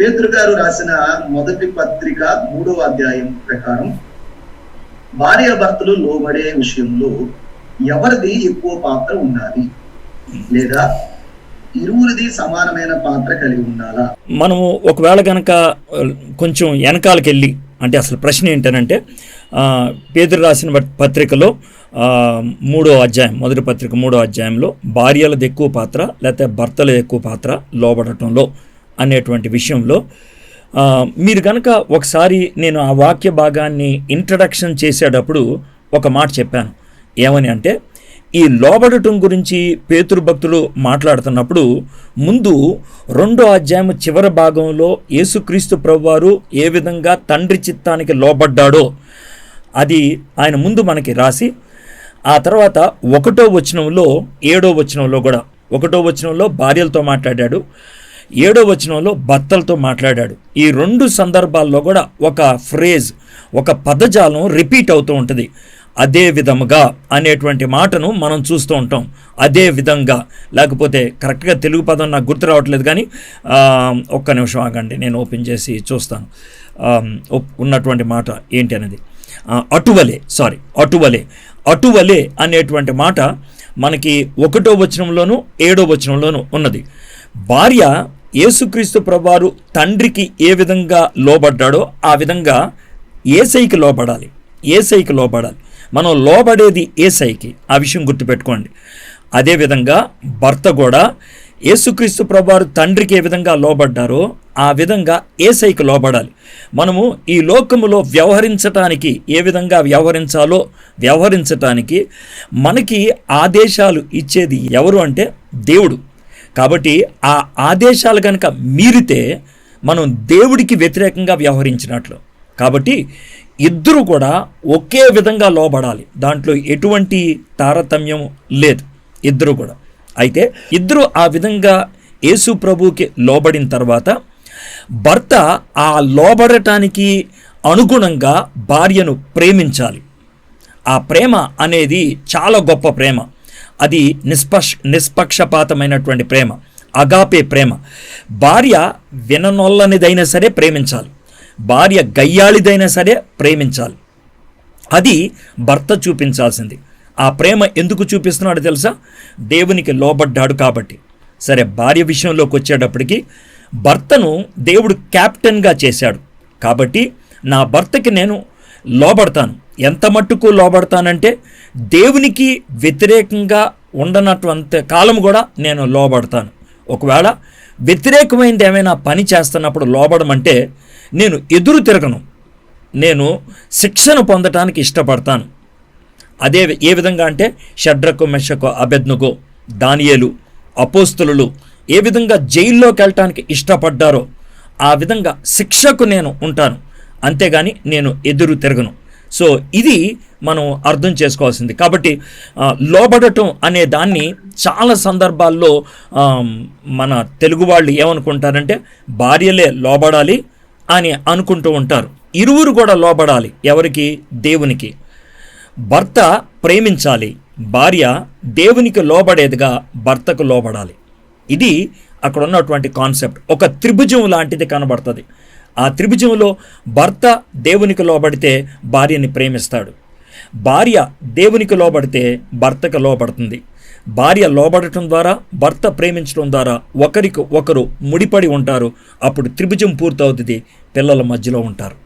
పేతురు గారు రాసిన మొదటి పత్రిక 3వ అధ్యాయం ప్రకారం భార్యాభర్తలు లోబడే విషయంలో ఎవరిది ఎక్కువ పాత్ర ఉండాలి, లేదా ఇరువురిది సమానమైన పాత్ర కలిగి ఉండాలా? మనము ఒకవేళ కనుక కొంచెం వెనకాలకి వెళ్ళి, అంటే అసలు ప్రశ్న ఏంటనంటే పేతురు రాసిన పత్రికలో 3వ అధ్యాయం, మొదటి పత్రిక 3వ అధ్యాయంలో భార్యలది ఎక్కువ పాత్ర లేకపోతే భర్తల ఎక్కువ పాత్ర లోబడటంలో అనేటువంటి విషయంలో మీరు కనుక ఒకసారి నేను ఆ వాక్య భాగాన్ని ఇంట్రడక్షన్ చేసేటప్పుడు ఒక మాట చెప్పాను. ఏమని అంటే, ఈ లోబడటం గురించి పేతురు భక్తులు మాట్లాడుతున్నప్పుడు ముందు 2వ అధ్యాయం చివరి భాగంలో యేసుక్రీస్తు ప్రభువారు ఏ విధంగా తండ్రి చిత్తానికి లోబడ్డాడో అది ఆయన ముందు మనకి రాసి, ఆ తర్వాత 1వ వచనంలో 7వ వచనంలో కూడా 1వ వచనంలో భార్యలతో మాట్లాడాడు, 7వ వచనంలో భర్తలతో మాట్లాడాడు. ఈ 2 సందర్భాల్లో కూడా ఒక ఫ్రేజ్, ఒక పదజాలం రిపీట్ అవుతూ ఉంటుంది. అదే విధముగా అనేటువంటి మాటను మనం చూస్తూ ఉంటాం. అదే విధంగా, లేకపోతే కరెక్ట్గా తెలుగు పదం నాకు గుర్తు రావట్లేదు, కానీ ఒక్క నిమిషం ఆగండి, నేను ఓపెన్ చేసి చూస్తాను ఉన్నటువంటి మాట ఏంటి అనేది. అటువలే అనేటువంటి మాట మనకి 1వ వచనంలోను 7వ వచనంలోను ఉన్నది. భార్య యేసుక్రీస్తు ప్రభువారు తండ్రికి ఏ విధంగా లోబడ్డాడో ఆ విధంగా యేసయ్యకి లోబడాలి. మనం లోబడేది యేసయ్యకి, ఆ విషయం గుర్తుపెట్టుకోండి. అదేవిధంగా భర్త కూడా యేసుక్రీస్తు ప్రభువారు తండ్రికి ఏ విధంగా లోబడ్డారో ఆ విధంగా యేసయ్యకి లోబడాలి. మనము ఈ లోకములో వ్యవహరించటానికి ఏ విధంగా వ్యవహరించాలో వ్యవహరించటానికి మనకి ఆదేశాలు ఇచ్చేది ఎవరు అంటే దేవుడు. కాబట్టి ఆ ఆదేశాలు కనుక మీరితే మనం దేవుడికి వ్యతిరేకంగా వ్యవహరించినట్లు. కాబట్టి ఇద్దరు కూడా ఒకే విధంగా లోబడాలి, దాంట్లో ఎటువంటి తారతమ్యం లేదు, ఇద్దరు కూడా. అయితే ఇద్దరు ఆ విధంగా యేసు ప్రభువుకి లోబడిన తర్వాత భర్త ఆ లోబడటానికి అనుగుణంగా భార్యను ప్రేమించాలి. ఆ ప్రేమ అనేది చాలా గొప్ప ప్రేమ. అది నిష్పక్షపాతమైనటువంటి ప్రేమ, అగాపే ప్రేమ. భార్య విననొల్లనిదైనా సరే ప్రేమించాలి, భార్య గయ్యాళిదైనా సరే ప్రేమించాలి. అది భర్త చూపించాల్సింది. ఆ ప్రేమ ఎందుకు చూపిస్తున్నాడో తెలుసా? దేవునికి లోబడ్డాడు కాబట్టి. సరే, భార్య విషయంలోకి వచ్చేటప్పటికి భర్తను దేవుడు క్యాప్టెన్గా చేశాడు కాబట్టి నా భర్తకి నేను లోబడతాను. ఎంత మట్టుకు లోబడతానంటే దేవునికి వ్యతిరేకంగా ఉండనటువంటి కాలం కూడా నేను లోబడతాను. ఒకవేళ వ్యతిరేకమైనది ఏమైనా పని చేస్తున్నప్పుడు లోబడమంటే నేను ఎదురు తిరగను, నేను శిక్షను పొందటానికి ఇష్టపడతాను. అదే ఏ విధంగా అంటే షడ్రకు మెషకు అబెద్నెగో దానియేలు అపోస్తలులు ఏ విధంగా జైల్లోకి వెళ్ళటానికి ఇష్టపడ్డారో ఆ విధంగా శిక్షకు నేను ఉంటాను, అంతేగాని నేను ఎదురు తిరగను. సో ఇది మనం అర్థం చేసుకోవాల్సింది. కాబట్టి లోబడటం అనే దాన్ని చాలా సందర్భాల్లో మన తెలుగు వాళ్ళు ఏమనుకుంటారంటే భార్యలే లోబడాలి అని అనుకుంటూ ఉంటారు. ఇరువురు కూడా లోబడాలి. ఎవరికి? దేవునికి. భర్త ప్రేమించాలి, భార్య దేవునికి లోబడేదిగా భర్తకు లోబడాలి. ఇది అక్కడ ఉన్నటువంటి కాన్సెప్ట్. ఒక త్రిభుజం లాంటిది కనబడుతుంది. ఆ త్రిభుజంలో భర్త దేవునికి లోబడితే భార్యని ప్రేమిస్తాడు, భార్య దేవునికి లోబడితే భర్తకు లోబడుతుంది. భార్య లోబడటం ద్వారా, భర్త ప్రేమించడం ద్వారా ఒకరికి ఒకరు ముడిపడి ఉంటారు. అప్పుడు త్రిభుజం పూర్తవుతుంది, పిల్లల మధ్యలో ఉంటారు.